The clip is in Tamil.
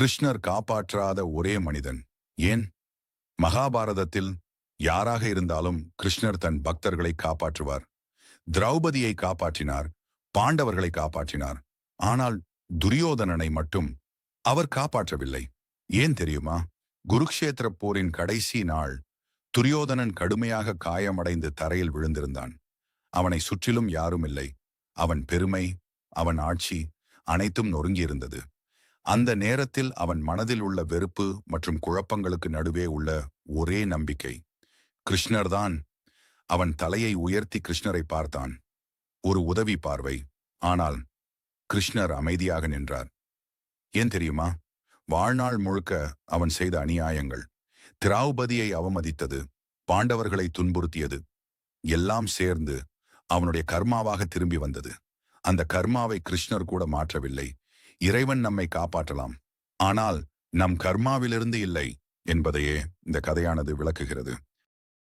கிருஷ்ணர் காப்பாற்றாத ஒரே மனிதன். ஏன்? மகாபாரதத்தில் யாராக இருந்தாலும் கிருஷ்ணர் தன் பக்தர்களை காப்பாற்றுவார். திரௌபதியை காப்பாற்றினார், பாண்டவர்களை காப்பாற்றினார். ஆனால் துரியோதனனை மட்டும் அவர் காப்பாற்றவில்லை. ஏன் தெரியுமா? குருக்ஷேத்திர போரின் கடைசி நாள் துரியோதனன் கடுமையாக காயமடைந்து தரையில் விழுந்திருந்தான். அவனை சுற்றிலும் யாரும் இல்லை. அவன் பெருமை, அவன் ஆட்சி அனைத்தும் நொறுங்கியிருந்தது. அந்த நேரத்தில் அவன் மனதில் உள்ள வெறுப்பு மற்றும் குழப்பங்களுக்கு நடுவே உள்ள ஒரே நம்பிக்கை கிருஷ்ணர்தான். அவன் தலையை உயர்த்தி கிருஷ்ணரை பார்த்தான். ஒரு உதவி பார்வை. ஆனால் கிருஷ்ணர் அமைதியாக நின்றார். ஏன் தெரியுமா? வாழ்நாள் முழுக்க அவன் செய்த அநியாயங்கள், திரௌபதியை அவமதித்தது, பாண்டவர்களை துன்புறுத்தியது எல்லாம் சேர்ந்து அவனுடைய கர்மாவாக திரும்பி வந்தது. அந்த கர்மாவை கிருஷ்ணர் கூட மாற்றவில்லை. இறைவன் நம்மை காப்பாற்றலாம், ஆனால் நம் கர்மாவிலிருந்து இல்லை என்பதையே இந்த கதையானது விளக்குகிறது.